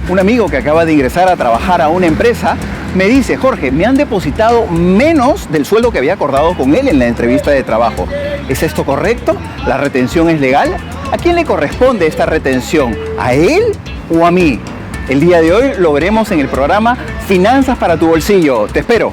Un amigo que acaba de ingresar a trabajar a una empresa me dice: Jorge, me han depositado menos del sueldo que había acordado con él en la entrevista de trabajo. ¿Es esto correcto? ¿La retención es legal? ¿A quién le corresponde esta retención? ¿A él o a mí? El día de hoy lo veremos en el programa Finanzas para tu bolsillo. Te espero.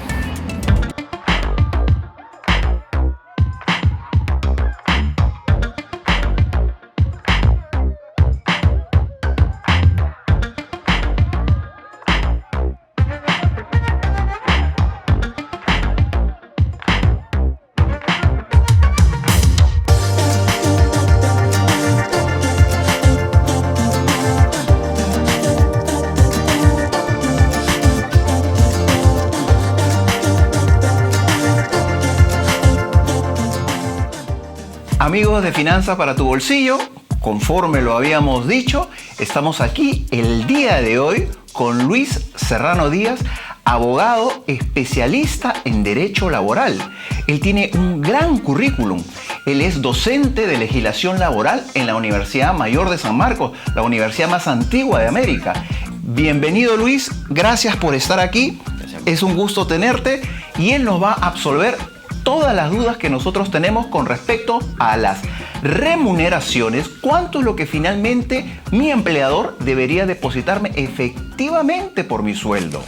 Amigos de Finanzas para tu bolsillo, conforme lo habíamos dicho, estamos aquí el día de hoy con Luis Serrano Díaz, abogado especialista en Derecho Laboral. Él tiene un gran currículum. Él es docente de legislación laboral en la Universidad Mayor de San Marcos, la universidad más antigua de América. Bienvenido, Luis, gracias por estar aquí. Es un gusto tenerte y él nos va a absolver todas las dudas que nosotros tenemos con respecto a las remuneraciones, cuánto es lo que finalmente mi empleador debería depositarme efectivamente por mi sueldo.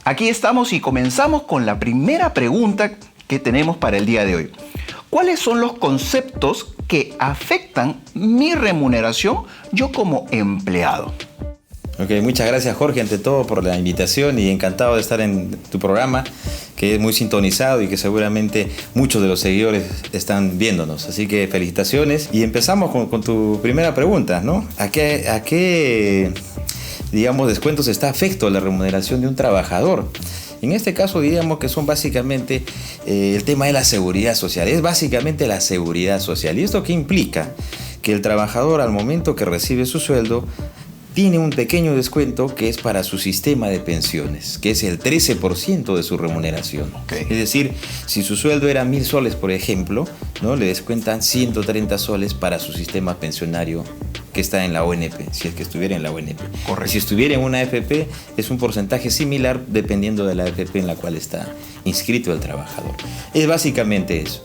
Aquí estamos y comenzamos con la primera pregunta que tenemos para el día de hoy. ¿Cuáles son los conceptos que afectan mi remuneración yo como empleado? Ok, muchas gracias, Jorge, ante todo por la invitación y encantado de estar en tu programa, que es muy sintonizado y que seguramente muchos de los seguidores están viéndonos. Así que felicitaciones y empezamos con tu primera pregunta, ¿no? ¿A qué digamos, descuentos está afecto a la remuneración de un trabajador? En este caso diríamos que son básicamente el tema de la seguridad social. Es básicamente la seguridad social. ¿Y esto qué implica? Que el trabajador, al momento que recibe su sueldo, tiene un pequeño descuento que es para su sistema de pensiones, que es el 13% de su remuneración. Okay. Es decir, si su sueldo era 1.000 soles, por ejemplo, ¿no?, le descuentan 130 soles para su sistema pensionario que está en la ONP, si es que estuviera en la ONP. Correcto. Si estuviera en una AFP, es un porcentaje similar dependiendo de la AFP en la cual está inscrito el trabajador. Es básicamente eso.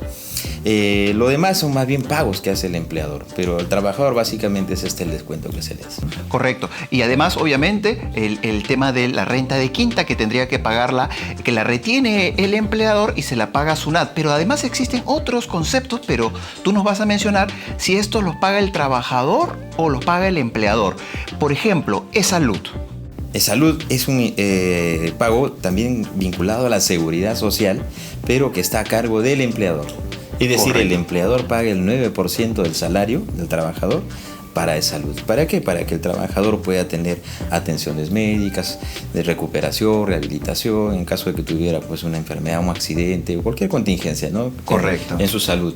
Lo demás son más bien pagos que hace el empleador, pero el trabajador básicamente es el descuento que se le hace. Correcto. Y además, obviamente, el tema de la renta de quinta que tendría que pagarla, que la retiene el empleador y se la paga SUNAT. Pero además existen otros conceptos, pero tú nos vas a mencionar si estos los paga el trabajador o los paga el empleador. Por ejemplo, salud. Salud es un pago también vinculado a la seguridad social, pero que está a cargo del empleador. Es decir, correcto, el empleador paga el 9% del salario del trabajador para salud. ¿Para qué? Para que el trabajador pueda tener atenciones médicas, de recuperación, rehabilitación, en caso de que tuviera pues una enfermedad, un accidente o cualquier contingencia, ¿no?, correcto, en su salud.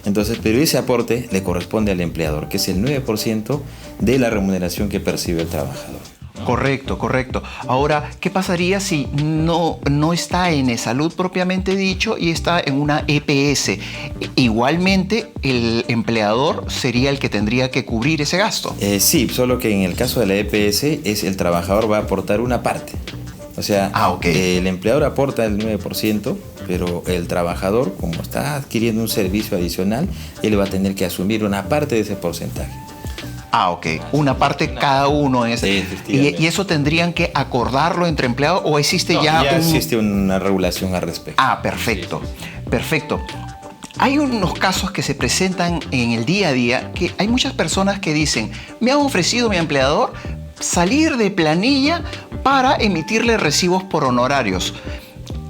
Entonces, pero ese aporte le corresponde al empleador, que es el 9% de la remuneración que percibe el trabajador. Correcto, correcto. Ahora, ¿qué pasaría si no está en salud propiamente dicho y está en una EPS? Igualmente, el empleador sería el que tendría que cubrir ese gasto. Sí, solo que en el caso de la EPS, el trabajador va a aportar una parte. O sea, el empleador aporta el 9%, pero el trabajador, como está adquiriendo un servicio adicional, él va a tener que asumir una parte de ese porcentaje. Ok. Una parte cada uno. Sí, ¿Y eso tendrían que acordarlo entre empleados o existe ya existe una regulación al respecto? Perfecto. Perfecto. Hay unos casos que se presentan en el día a día que hay muchas personas que dicen: me ha ofrecido mi empleador salir de planilla para emitirle recibos por honorarios.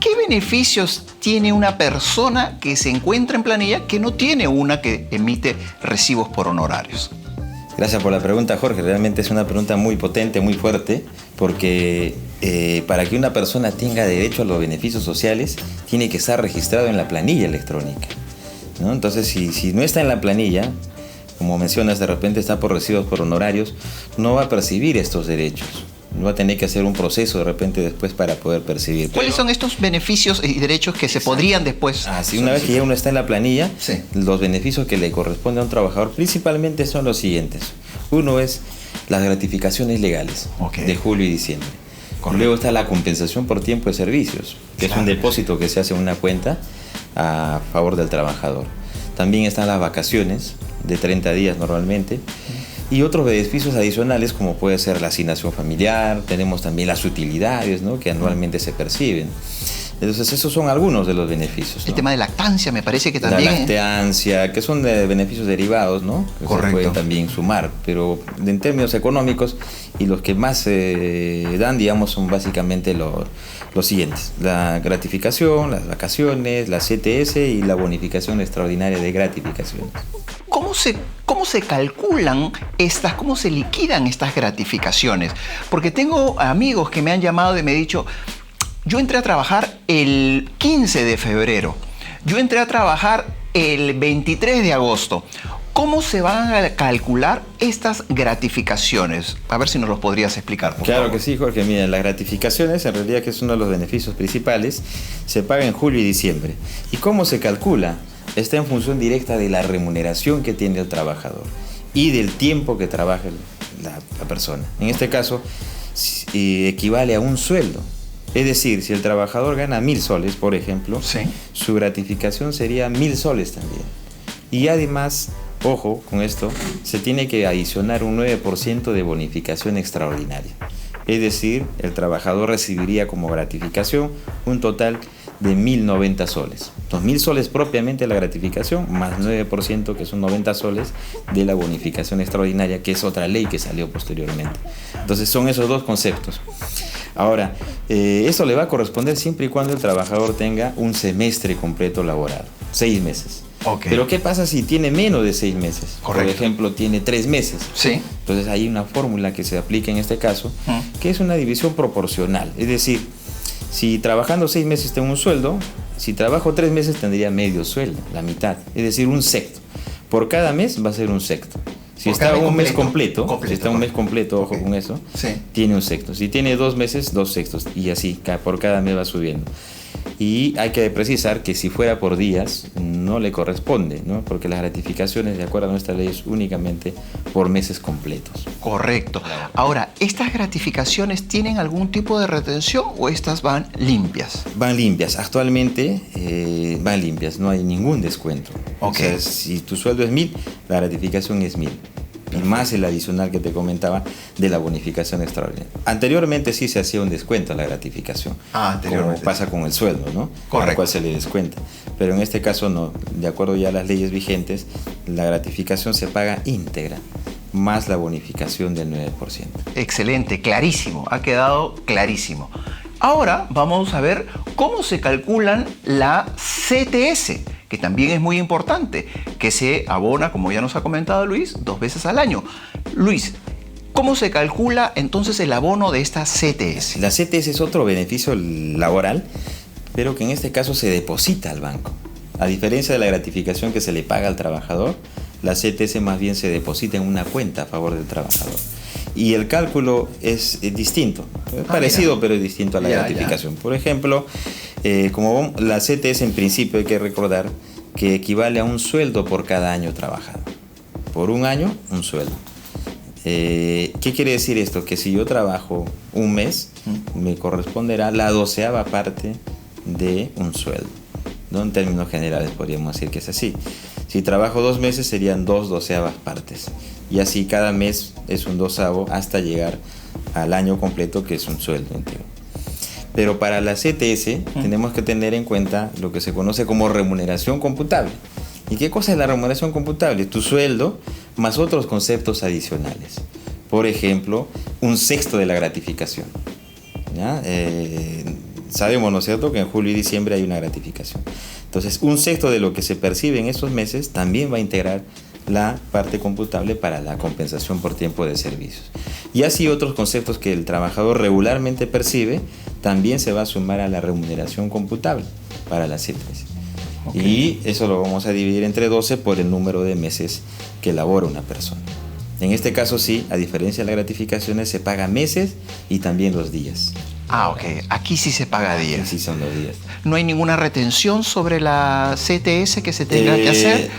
¿Qué beneficios tiene una persona que se encuentra en planilla que no tiene una que emite recibos por honorarios? Gracias por la pregunta, Jorge. Realmente es una pregunta muy potente, muy fuerte, porque para que una persona tenga derecho a los beneficios sociales, tiene que estar registrado en la planilla electrónica, ¿no? Entonces, si no está en la planilla, como mencionas, de repente está por recibos por honorarios, no va a percibir estos derechos. Va a tener que hacer un proceso de repente después para poder percibir. ¿Cuáles son estos beneficios y derechos que se podrían después? Sí, una vez que ya uno está en la planilla, sí, los beneficios que le corresponden a un trabajador principalmente son los siguientes. Uno es las gratificaciones legales de julio y diciembre. Correcto. Luego está la compensación por tiempo de servicios, que es un depósito que se hace en una cuenta a favor del trabajador. También están las vacaciones, de 30 días normalmente, y otros beneficios adicionales como puede ser la asignación familiar. Tenemos también las utilidades, ¿no?, que anualmente se perciben. Entonces esos son algunos de los beneficios, ¿no? El tema de lactancia me parece que también... La lactancia, que son de beneficios derivados, ¿no? Que se pueden también sumar, pero en términos económicos, y los que más dan, digamos, son básicamente los siguientes: la gratificación, las vacaciones, la CTS y la bonificación extraordinaria de gratificaciones. ¿Cómo se calculan estas, cómo se liquidan estas gratificaciones? Porque tengo amigos que me han llamado y me han dicho: yo entré a trabajar el 15 de febrero, yo entré a trabajar el 23 de agosto. ¿Cómo se van a calcular estas gratificaciones? A ver si nos los podrías explicar, por favor. Claro que sí, Jorge. Mira, las gratificaciones, en realidad, que es uno de los beneficios principales, se paga en julio y diciembre. ¿Y cómo se calcula? Está en función directa de la remuneración que tiene el trabajador y del tiempo que trabaja la persona. En este caso, equivale a un sueldo. Es decir, si el trabajador gana 1.000 soles, por ejemplo, su gratificación sería 1.000 soles también. Y además, ojo con esto, se tiene que adicionar un 9% de bonificación extraordinaria. Es decir, el trabajador recibiría como gratificación un total de 1.090 soles. 2.000 soles propiamente la gratificación, más 9%, que son 90 soles, de la bonificación extraordinaria, que es otra ley que salió posteriormente. Entonces son esos dos conceptos. Ahora, eso le va a corresponder siempre y cuando el trabajador tenga un semestre completo laborado, 6 meses. Pero ¿qué pasa si tiene menos de 6 meses? Correcto. Por ejemplo, tiene 3 meses. Sí. Entonces hay una fórmula que se aplica en este caso, que es una división proporcional. Es decir, si trabajando 6 meses tengo un sueldo, si trabajo 3 meses tendría medio sueldo, la mitad. Es decir, un sexto. Por cada mes va a ser un sexto. Si está un mes completo, ojo con eso, tiene un sexto. Si tiene 2 meses, 2 sextos. Y así, por cada mes va subiendo. Y hay que precisar que si fuera por días, no le corresponde, ¿no? Porque las gratificaciones, de acuerdo a nuestra ley, es únicamente por meses completos. Correcto. Ahora, ¿estas gratificaciones tienen algún tipo de retención o estas van limpias? Van limpias. Actualmente van limpias, no hay ningún descuento. O sea, si tu sueldo es 1.000, la gratificación es 1.000. Y más el adicional que te comentaba de la bonificación extraordinaria. Anteriormente sí se hacía un descuento a la gratificación, como pasa con el sueldo, ¿no? Correcto. Al cual se le descuenta. Pero en este caso no, de acuerdo ya a las leyes vigentes, la gratificación se paga íntegra, más la bonificación del 9%. Excelente, clarísimo, ha quedado clarísimo. Ahora vamos a ver cómo se calculan la CTS, que también es muy importante, que se abona, como ya nos ha comentado Luis, 2 veces al año. Luis, ¿cómo se calcula entonces el abono de esta CTS? La CTS es otro beneficio laboral, pero que en este caso se deposita al banco. A diferencia de la gratificación que se le paga al trabajador, la CTS más bien se deposita en una cuenta a favor del trabajador. Y el cálculo es distinto, parecido, pero es distinto a la gratificación. Por ejemplo, como la CTS en principio hay que recordar que equivale a un sueldo por cada año trabajado. Por un año, un sueldo. ¿Qué quiere decir esto? Que si yo trabajo un mes, me corresponderá la 12ª parte de un sueldo, ¿no? En términos generales podríamos decir que es así. Si trabajo 2 meses serían 2 12ª partes. Y así cada mes es un 12avo hasta llegar al año completo, que es un sueldo entero. Pero para la CTS tenemos que tener en cuenta lo que se conoce como remuneración computable. ¿Y qué cosa es la remuneración computable? Tu sueldo más otros conceptos adicionales. Por ejemplo, un sexto de la gratificación. ¿Ya? Sabemos, ¿no es cierto?, que en julio y diciembre hay una gratificación. Entonces, un sexto de lo que se percibe en esos meses también va a integrar la parte computable para la compensación por tiempo de servicios. Y así otros conceptos que el trabajador regularmente percibe también se va a sumar a la remuneración computable para la CTS. Y eso lo vamos a dividir entre 12 por el número de meses que labora una persona. En este caso sí, a diferencia de las gratificaciones, se paga meses y también los días. Aquí sí se paga días. Aquí sí son los días. ¿No hay ninguna retención sobre la CTS que se tenga que hacer?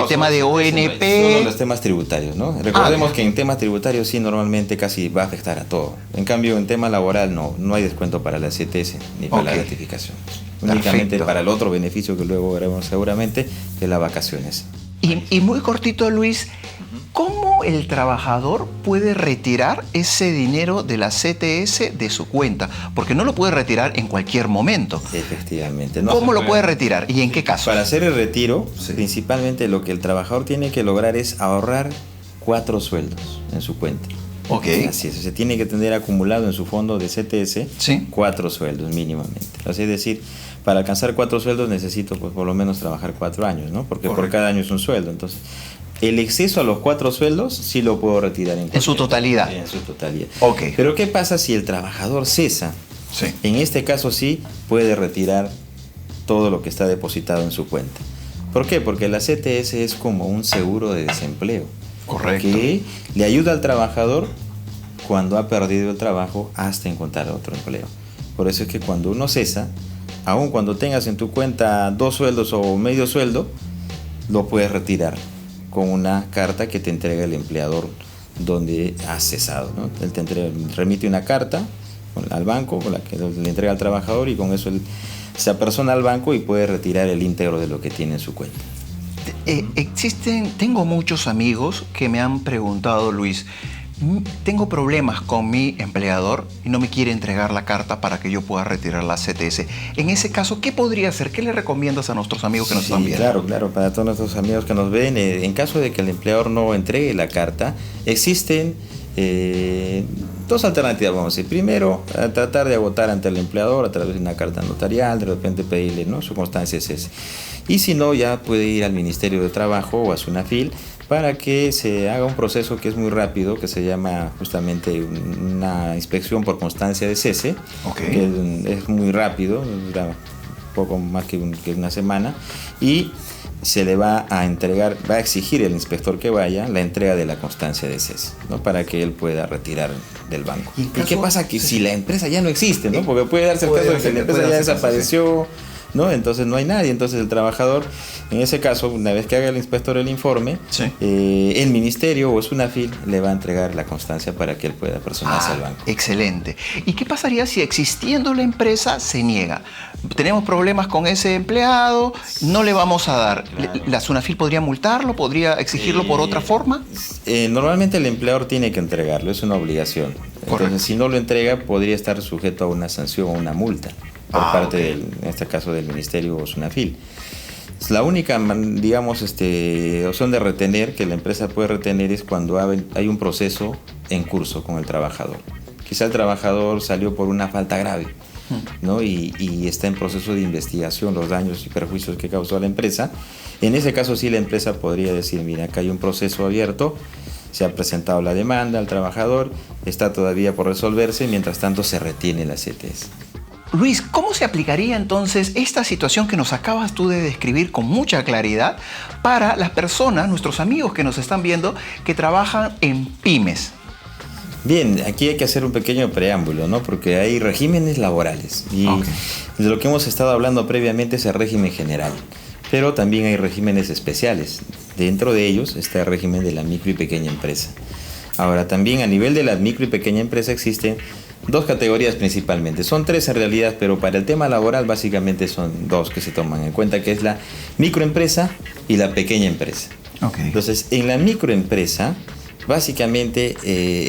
tema de ONP. Solo los temas tributarios, ¿no? Recordemos que en temas tributarios sí normalmente casi va a afectar a todo. En cambio, en tema laboral no hay descuento para la CTS ni para la gratificación. Únicamente para el otro beneficio que luego veremos seguramente, que es las vacaciones. Y muy cortito, Luis, ¿cómo el trabajador puede retirar ese dinero de la CTS de su cuenta? Porque no lo puede retirar en cualquier momento. Efectivamente. ¿Cómo lo puede retirar y en qué caso? Para hacer el retiro, principalmente lo que el trabajador tiene que lograr es ahorrar 4 sueldos en su cuenta. Ok. Así es, se tiene que tener acumulado en su fondo de CTS 4 sueldos mínimamente. Es decir, para alcanzar 4 sueldos necesito pues, por lo menos trabajar 4 años, ¿no? Porque por cada año es un sueldo. Entonces, el exceso a los 4 sueldos sí lo puedo retirar en su totalidad. En su totalidad. Ok. Pero ¿qué pasa si el trabajador cesa? Sí. En este caso sí puede retirar todo lo que está depositado en su cuenta. ¿Por qué? Porque la CTS es como un seguro de desempleo. Correcto. Que le ayuda al trabajador cuando ha perdido el trabajo hasta encontrar otro empleo. Por eso es que cuando uno cesa, aun cuando tengas en tu cuenta 2 sueldos o medio sueldo, lo puedes retirar con una carta que te entrega el empleador donde has cesado, ¿no? Él te remite una carta al banco, con la que le entrega al trabajador, y con eso él se apersona al banco y puede retirar el íntegro de lo que tiene en su cuenta. Tengo muchos amigos que me han preguntado, Luis, tengo problemas con mi empleador y no me quiere entregar la carta para que yo pueda retirar la CTS. En ese caso, ¿qué podría hacer? ¿Qué le recomiendas a nuestros amigos que nos están viendo? Claro, para todos nuestros amigos que nos ven, en caso de que el empleador no entregue la carta, existen 2 alternativas, vamos a decir. Primero, tratar de agotar ante el empleador a través de una carta notarial, de repente pedirle, ¿no?, su constancia de cese. Y si no, ya puede ir al Ministerio de Trabajo o a SUNAFIL para que se haga un proceso que es muy rápido, que se llama justamente una inspección por constancia de cese, que es muy rápido, dura poco más que una semana, y se le va a entregar, va a exigir el inspector que vaya la entrega de la constancia de cese, ¿no?, para que él pueda retirar del banco. ¿Y qué pasa que si la empresa ya no existe, ¿no? Porque puede darse el caso de que la empresa ya desapareció, ¿no? Entonces no hay nadie. Entonces el trabajador, en ese caso, una vez que haga el inspector el informe, el ministerio o SUNAFIL le va a entregar la constancia para que él pueda personarse al banco. Excelente. ¿Y qué pasaría si existiendo la empresa se niega? Tenemos problemas con ese empleado, no le vamos a dar. Claro. ¿La SUNAFIL podría multarlo? ¿Podría exigirlo por otra forma? Normalmente el empleador tiene que entregarlo, es una obligación. Entonces, si no lo entrega, podría estar sujeto a una sanción o una multa por parte en este caso del Ministerio o SUNAFIL. La única, digamos, opción de retener, que la empresa puede retener, es cuando hay un proceso en curso con el trabajador. Quizá el trabajador salió por una falta grave, ¿no? y está en proceso de investigación los daños y perjuicios que causó a la empresa. En ese caso sí la empresa podría decir, mira, acá hay un proceso abierto, se ha presentado la demanda al trabajador, está todavía por resolverse, mientras tanto se retiene la CTS. Luis, ¿cómo se aplicaría entonces esta situación que nos acabas tú de describir con mucha claridad para las personas, nuestros amigos que nos están viendo, que trabajan en pymes? Bien, aquí hay que hacer un pequeño preámbulo, ¿no? Porque hay regímenes laborales y de lo que hemos estado hablando previamente es el régimen general, pero también hay regímenes especiales. Dentro de ellos está el régimen de la micro y pequeña empresa. Ahora, también a nivel de la micro y pequeña empresa existen 2 categorías principalmente. Son 3 en realidad, pero para el tema laboral básicamente son 2 que se toman en cuenta, que es la microempresa y la pequeña empresa. Entonces, en la microempresa básicamente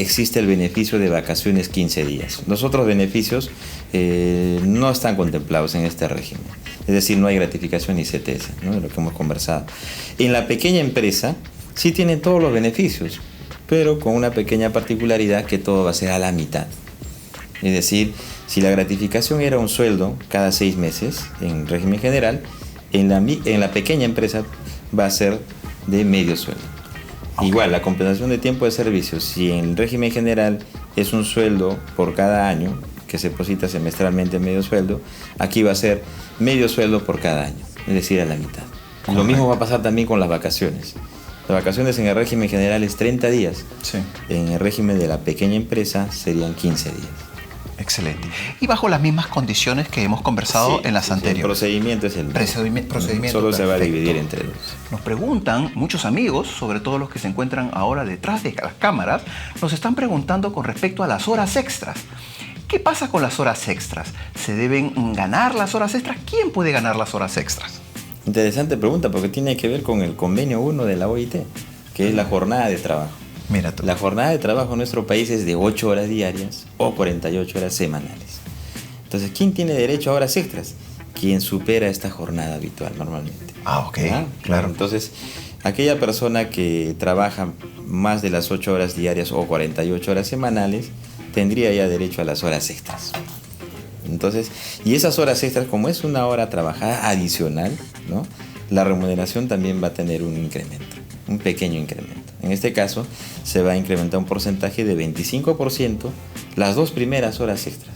existe el beneficio de vacaciones 15 días. Los otros beneficios no están contemplados en este régimen. Es decir, no hay gratificación ni CTS, ¿no?, de lo que hemos conversado. En la pequeña empresa sí tienen todos los beneficios, pero con una pequeña particularidad, que todo va a ser a la mitad. Es decir, si la gratificación era un sueldo cada 6 meses en régimen general, en la pequeña empresa va a ser de medio sueldo. Igual, la compensación de tiempo de servicio, si en régimen general es un sueldo por cada año, que se deposita semestralmente medio sueldo, aquí va a ser medio sueldo por cada año, es decir, a la mitad. Lo mismo va a pasar también con las vacaciones. Las vacaciones en el régimen general es 30 días. En el régimen de la pequeña empresa serían 15 días. Excelente. Y bajo las mismas condiciones que hemos conversado en las anteriores. El procedimiento es el mismo. Procedimiento solo se va a perfecto. dividir entre dos. Nos preguntan, muchos amigos, sobre todo los que se encuentran ahora detrás de las cámaras, nos están preguntando con respecto a las horas extras. ¿Qué pasa con las horas extras? ¿Se deben ganar las horas extras? ¿Quién puede ganar las horas extras? Interesante pregunta porque tiene que ver con el convenio 1 de la OIT, que es la jornada de trabajo. Mira tú. La jornada de trabajo en nuestro país es de 8 horas diarias o 48 horas semanales. Entonces, ¿quién tiene derecho a horas extras? Quien supera esta jornada habitual normalmente. Ok, claro. Entonces, aquella persona que trabaja más de las 8 horas diarias o 48 horas semanales tendría ya derecho a las horas extras. Entonces, y esas horas extras, como es una hora trabajada adicional, ¿no? La remuneración también va a tener un incremento, un pequeño incremento. En este caso, se va a incrementar un porcentaje de 25% las 2 primeras horas extras.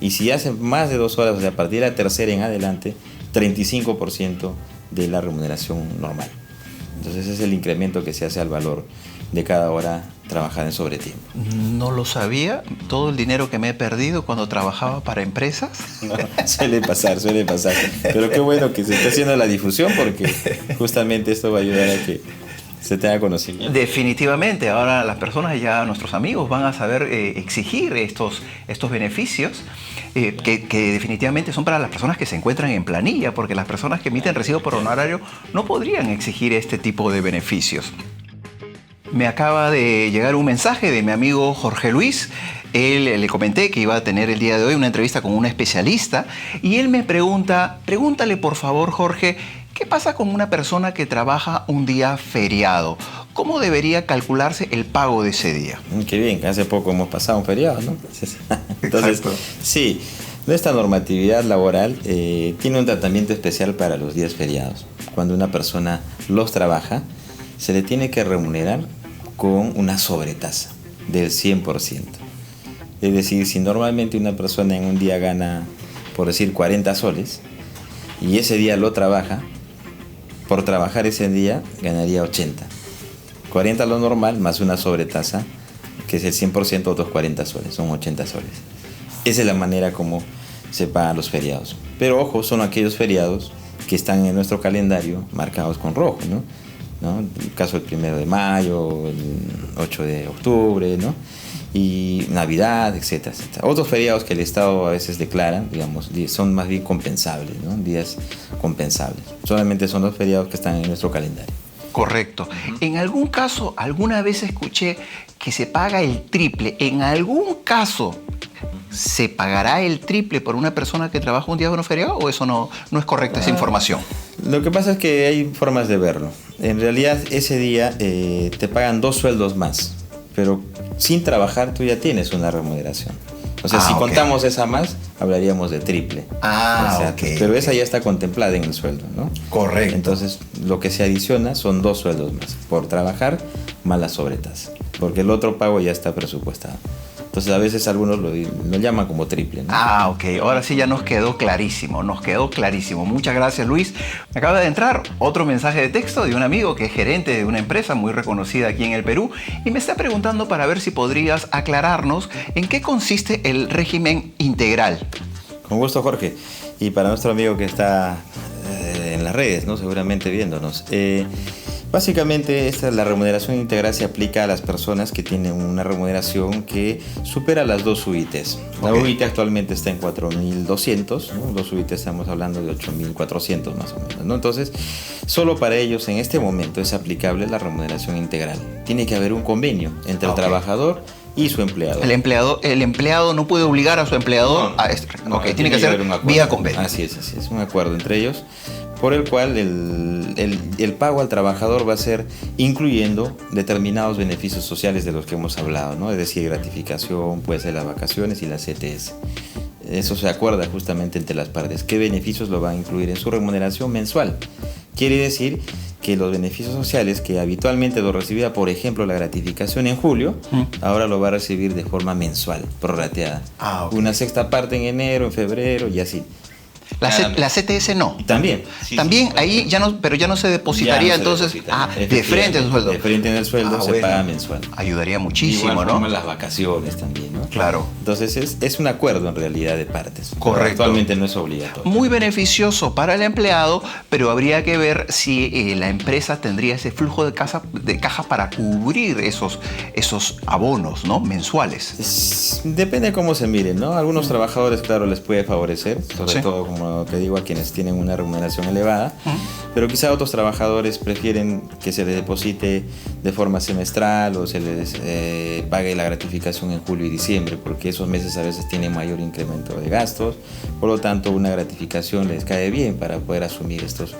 Y si hacen más de 2 horas, o sea, a partir de la tercera en adelante, 35% de la remuneración normal. Entonces, ese es el incremento que se hace al valor de cada hora trabajada en sobretiempo. No lo sabía. Todo el dinero que me he perdido cuando trabajaba para empresas. No, suele pasar. Pero qué bueno que se esté haciendo la difusión porque justamente esto va a ayudar a que se tenga conocimiento. Definitivamente, ahora las personas ya, nuestros amigos, van a saber exigir estos beneficios que definitivamente son para las personas que se encuentran en planilla, porque las personas que emiten recibo por honorario no podrían exigir este tipo de beneficios. Me acaba de llegar un mensaje de mi amigo Jorge Luis. Él le comenté que iba a tener el día de hoy una entrevista con un especialista y él me pregúntale por favor, Jorge, ¿qué pasa con una persona que trabaja un día feriado? ¿Cómo debería calcularse el pago de ese día? Qué bien, que hace poco hemos pasado un feriado, ¿no? Entonces, sí, nuestra normatividad laboral tiene un tratamiento especial para los días feriados. Cuando una persona los trabaja, se le tiene que remunerar con una sobretasa del 100%. Es decir, si normalmente una persona en un día gana, por decir, 40 soles, y ese día lo trabaja, por trabajar ese día ganaría 80. 40 lo normal, más una sobretasa, que es el 100%, otros 40 soles, son 80 soles. Esa es la manera como se pagan los feriados. Pero ojo, son aquellos feriados que están en nuestro calendario marcados con rojo, ¿no? El caso del 1 de mayo, el 8 de octubre, ¿no? Y Navidad, etcétera, etcétera. Otros feriados que el Estado a veces declara, digamos, son más bien compensables, ¿no? Días compensables. Solamente son los feriados que están en nuestro calendario. Correcto. En algún caso, alguna vez escuché que se paga el triple. En algún caso, ¿se pagará el triple por una persona que trabaja un día de un feriado o eso no es correcta esa información? Lo que pasa es que hay formas de verlo. En realidad, ese día te pagan 2 sueldos más, pero sin trabajar tú ya tienes una remuneración. O sea, si contamos esa más, hablaríamos de triple. Pero esa ya está contemplada en el sueldo, ¿no? Correcto. Entonces, lo que se adiciona son 2 sueldos más por trabajar más la sobretasa, porque el otro pago ya está presupuestado. Entonces, a veces algunos lo llaman como triple, ¿no? Ahora sí ya nos quedó clarísimo, Muchas gracias, Luis. Me acaba de entrar otro mensaje de texto de un amigo que es gerente de una empresa muy reconocida aquí en el Perú y me está preguntando para ver si podrías aclararnos en qué consiste el régimen integral. Con gusto, Jorge. Y para nuestro amigo que está en las redes, ¿no? Seguramente viéndonos. Básicamente, la remuneración integral se aplica a las personas que tienen una remuneración que supera las 2 UITs. La UIT actualmente está en 4.200, ¿no? Los UIT estamos hablando de 8.400 más o menos, ¿no? Entonces, solo para ellos en este momento es aplicable la remuneración integral. Tiene que haber un convenio entre el trabajador y su empleador. El empleado no puede obligar a su empleador a esto. Tiene que ser vía convenio. Así es, un acuerdo entre ellos, por el cual el pago al trabajador va a ser incluyendo determinados beneficios sociales de los que hemos hablado, ¿no? Es decir, gratificación, puede ser las vacaciones y las CTS. Eso se acuerda justamente entre las partes. ¿Qué beneficios lo va a incluir en su remuneración mensual? Quiere decir que los beneficios sociales que habitualmente lo recibía, por ejemplo, la gratificación en julio, ahora lo va a recibir de forma mensual, prorrateada. Una sexta parte en enero, en febrero y así. La CTS no. También. También ahí ya no, pero ya no se depositaría, Ya no se entonces deposita. de frente en el sueldo. De frente en el sueldo se bueno, paga mensual. Ayudaría muchísimo, Igual ¿no? como las vacaciones también, ¿no? Claro. Entonces es un acuerdo en realidad de partes. Correcto. Actualmente no es obligatorio. Muy beneficioso para el empleado, pero habría que ver si la empresa tendría ese flujo de caja para cubrir esos abonos, ¿no? Mensuales. Depende de cómo se miren, ¿no? Algunos trabajadores, claro, les puede favorecer, sobre Sí. todo, como te digo, a quienes tienen una remuneración elevada, pero quizá otros trabajadores prefieren que se les deposite de forma semestral o se les pague la gratificación en julio y diciembre, porque esos meses a veces tienen mayor incremento de gastos, por lo tanto una gratificación les cae bien para poder asumir estos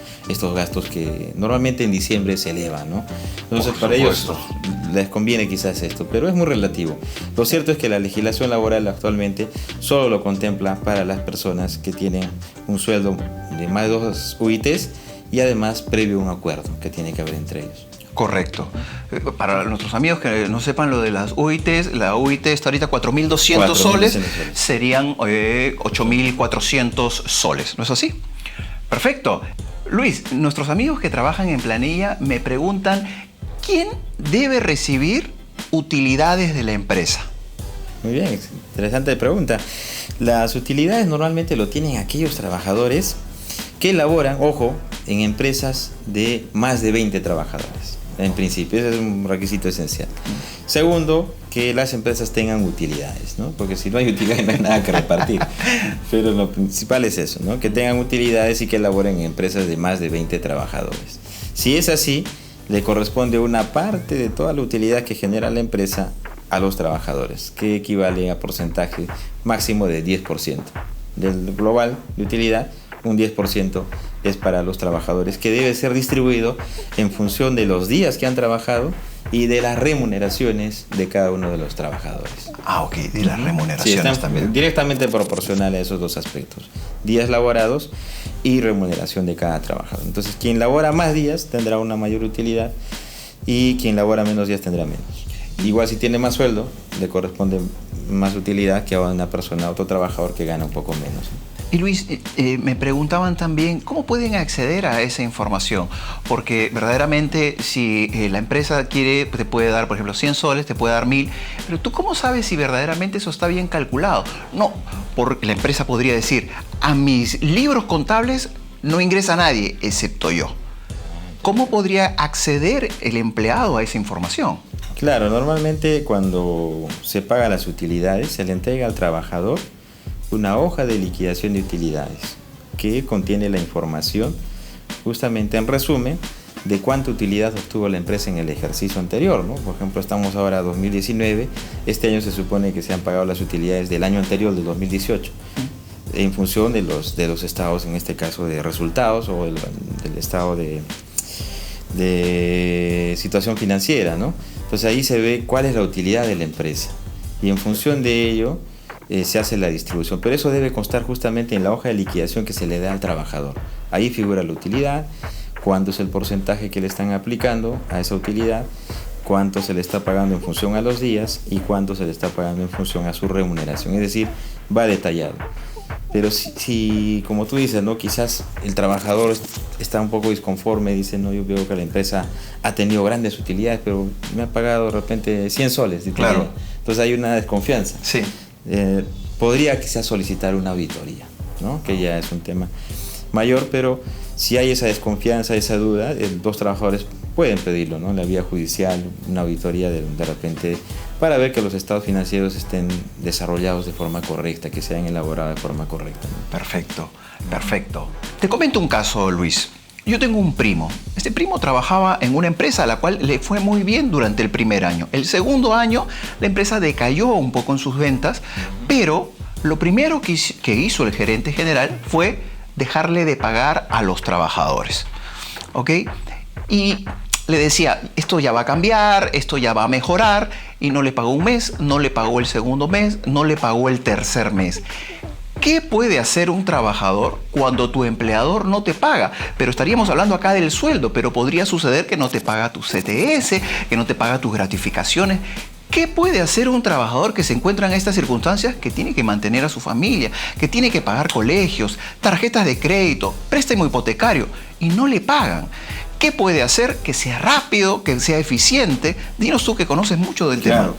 gastos que normalmente en diciembre se elevan, ¿no? Entonces Por para ellos supuesto. les conviene quizás esto, pero es muy relativo. Lo cierto es que la legislación laboral actualmente solo lo contempla para las personas que tienen un sueldo de más de 2 UITs y además previo un acuerdo que tiene que haber entre ellos. Correcto. Para nuestros amigos que no sepan lo de las UITs, la UIT está ahorita 4.200 soles, 4.200 soles. serían 8.400 soles, ¿no es así? Perfecto. Luis, nuestros amigos que trabajan en planilla me preguntan, ¿quién debe recibir utilidades de la empresa? Muy bien, interesante pregunta. Las utilidades normalmente lo tienen aquellos trabajadores que laboran, ojo, en empresas de más de 20 trabajadores. En principio, ese es un requisito esencial. Segundo, que las empresas tengan utilidades, ¿no? Porque si no hay utilidades no hay nada que repartir. Pero lo principal es eso, ¿no? Que tengan utilidades y que laboren en empresas de más de 20 trabajadores. Si es así, le corresponde una parte de toda la utilidad que genera la empresa a los trabajadores, que equivale a porcentaje máximo de 10%. Del global de utilidad, un 10% es para los trabajadores, que debe ser distribuido en función de los días que han trabajado y de las remuneraciones de cada uno de los trabajadores. Ah, ok, de las remuneraciones Sí, están también. directamente proporcional a esos dos aspectos: días laborados y remuneración de cada trabajador. Entonces, quien labora más días tendrá una mayor utilidad y quien labora menos días tendrá menos. Igual, si tiene más sueldo, le corresponde más utilidad que a una persona, a otro trabajador que gana un poco menos. Y Luis, me preguntaban también, ¿cómo pueden acceder a esa información? Porque verdaderamente si la empresa quiere, te puede dar, por ejemplo, 100 soles, te puede dar 1.000, pero ¿tú cómo sabes si verdaderamente eso está bien calculado? No, porque la empresa podría decir, a mis libros contables no ingresa nadie, excepto yo. ¿Cómo podría acceder el empleado a esa información? Claro, normalmente cuando se pagan las utilidades, se le entrega al trabajador una hoja de liquidación de utilidades que contiene la información, justamente en resumen, de cuánta utilidad obtuvo la empresa en el ejercicio anterior, ¿no? Por ejemplo, estamos ahora en 2019, este año se supone que se han pagado las utilidades del año anterior, del 2018, en función de los estados, en este caso, de resultados o del estado de situación financiera, ¿no? Entonces ahí se ve cuál es la utilidad de la empresa y en función de ello se hace la distribución, pero eso debe constar justamente en la hoja de liquidación que se le da al trabajador. Ahí figura la utilidad, cuánto es el porcentaje que le están aplicando a esa utilidad, cuánto se le está pagando en función a los días y cuánto se le está pagando en función a su remuneración, es decir, va detallado. Pero si como tú dices, ¿no? Quizás el trabajador está un poco disconforme, dice, no, yo veo que la empresa ha tenido grandes utilidades, pero me ha pagado de repente 100 soles. Claro. Entonces hay una desconfianza. Sí. Podría quizás solicitar una auditoría, ¿no? Que ya es un tema mayor, pero si hay esa desconfianza, esa duda, dos trabajadores pueden pedirlo, ¿no? En la vía judicial, una auditoría de repente, para ver que los estados financieros estén desarrollados de forma correcta, que sean elaborados de forma correcta, ¿no? Perfecto, perfecto. Te comento un caso, Luis. Yo tengo un primo. Este primo trabajaba en una empresa a la cual le fue muy bien durante el primer año. El segundo año, la empresa decayó un poco en sus ventas, pero lo primero que hizo el gerente general fue dejarle de pagar a los trabajadores. ¿Ok? Y le decía, esto ya va a cambiar, esto ya va a mejorar, y no le pagó un mes, no le pagó el segundo mes, no le pagó el tercer mes. ¿Qué puede hacer un trabajador cuando tu empleador no te paga? Pero estaríamos hablando acá del sueldo, pero podría suceder que no te paga tu CTS, que no te paga tus gratificaciones. ¿Qué puede hacer un trabajador que se encuentra en estas circunstancias, que tiene que mantener a su familia, que tiene que pagar colegios, tarjetas de crédito, préstamo hipotecario y no le pagan? ¿Qué puede hacer que sea rápido, que sea eficiente? Dinos tú que conoces mucho del tema.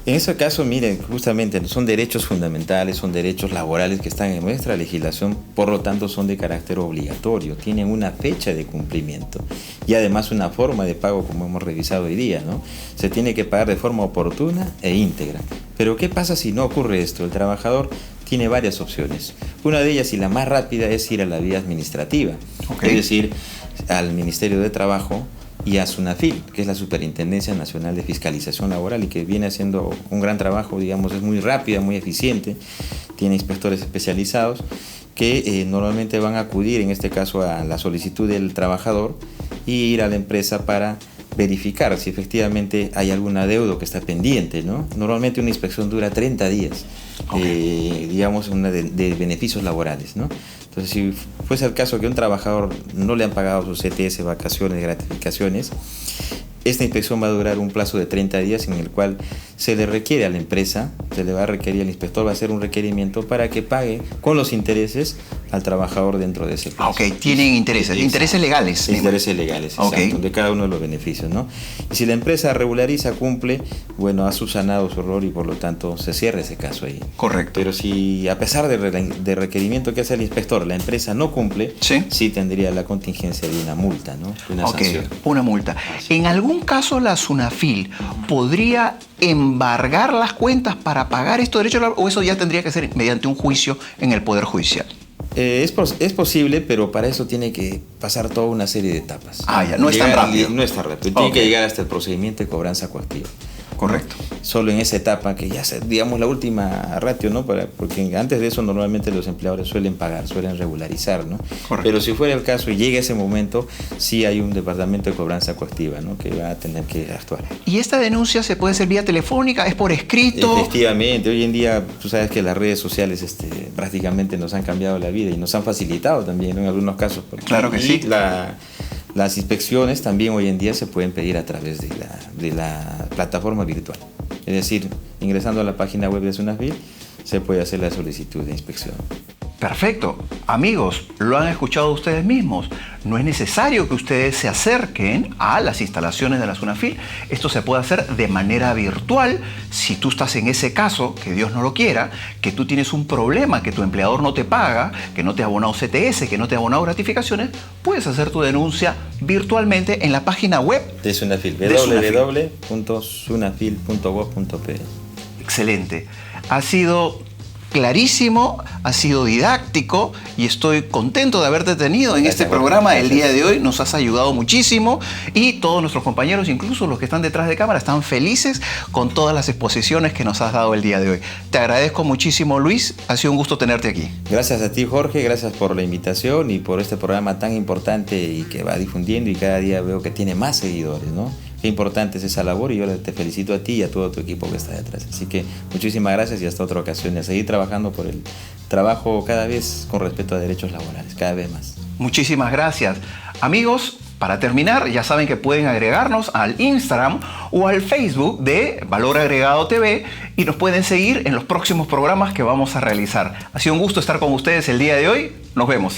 En ese caso, miren, justamente son derechos fundamentales, son derechos laborales que están en nuestra legislación, por lo tanto son de carácter obligatorio, tienen una fecha de cumplimiento y además una forma de pago, como hemos revisado hoy día, ¿no? Se tiene que pagar de forma oportuna e íntegra. Pero ¿qué pasa si no ocurre esto? El trabajador tiene varias opciones. Una de ellas, y la más rápida, es ir a la vía administrativa, es decir, al Ministerio de Trabajo y a SUNAFIL, que es la Superintendencia Nacional de Fiscalización Laboral y que viene haciendo un gran trabajo, digamos, es muy rápida, muy eficiente, tiene inspectores especializados que normalmente van a acudir, en este caso, a la solicitud del trabajador y ir a la empresa para verificar si efectivamente hay algún adeudo que está pendiente, ¿no? Normalmente una inspección dura 30 días, digamos, una de beneficios laborales, ¿no? Entonces, si fuese el caso que un trabajador no le han pagado sus CTS, vacaciones, gratificaciones, esta inspección va a durar un plazo de 30 días en el cual se le requiere a la empresa, se le va a requerir, el inspector va a hacer un requerimiento para que pague con los intereses al trabajador dentro de ese plazo. Ok, tienen intereses, intereses legales. Intereses legales, exacto, de cada uno de los beneficios, ¿no? Y si la empresa regulariza, cumple, bueno, ha subsanado su error y por lo tanto se cierra ese caso ahí. Correcto. Pero si a pesar de requerimiento que hace el inspector, la empresa no cumple, sí tendría la contingencia de una multa, ¿no? Una sanción. Una multa. En algún caso la SUNAFIL podría embargar las cuentas para pagar estos derechos o eso ya tendría que ser mediante un juicio en el Poder Judicial. Es posible, pero para eso tiene que pasar toda una serie de etapas. Ya, no es tan rápido. No es tan rápido. Tiene que llegar hasta el procedimiento de cobranza coactiva. Correcto. Solo en esa etapa, que ya es, digamos, la última ratio, ¿no? Porque antes de eso normalmente los empleadores suelen pagar, suelen regularizar, ¿no? Correcto. Pero si fuera el caso y llega ese momento, sí hay un departamento de cobranza coactiva, ¿no? Que va a tener que actuar. ¿Y esta denuncia se puede hacer vía telefónica? ¿Es por escrito? Efectivamente. Hoy en día, tú sabes que las redes sociales prácticamente nos han cambiado la vida y nos han facilitado también, ¿no? En algunos casos. Claro que sí. Las inspecciones también hoy en día se pueden pedir a través de la plataforma virtual. Es decir, ingresando a la página web de SUNAFIL se puede hacer la solicitud de inspección. Perfecto. Amigos, lo han escuchado ustedes mismos. No es necesario que ustedes se acerquen a las instalaciones de la SUNAFIL. Esto se puede hacer de manera virtual. Si tú estás en ese caso, que Dios no lo quiera, que tú tienes un problema, que tu empleador no te paga, que no te ha abonado CTS, que no te ha abonado gratificaciones, puedes hacer tu denuncia virtualmente en la página web de SUNAFIL, www.sunafil.gov.pe. Excelente. Ha sido clarísimo, ha sido didáctico y estoy contento de haberte tenido en este programa el día de hoy. Nos has ayudado muchísimo y todos nuestros compañeros, incluso los que están detrás de cámara, están felices con todas las exposiciones que nos has dado el día de hoy. Te agradezco muchísimo, Luis. Ha sido un gusto tenerte aquí. Gracias a ti, Jorge. Gracias por la invitación y por este programa tan importante y que va difundiendo y cada día veo que tiene más seguidores, ¿no? Qué importante es esa labor y yo te felicito a ti y a todo tu equipo que está detrás. Así que muchísimas gracias y hasta otra ocasión. Y a seguir trabajando por el trabajo cada vez con respeto a derechos laborales, cada vez más. Muchísimas gracias. Amigos, para terminar, ya saben que pueden agregarnos al Instagram o al Facebook de Valor Agregado TV y nos pueden seguir en los próximos programas que vamos a realizar. Ha sido un gusto estar con ustedes el día de hoy. Nos vemos.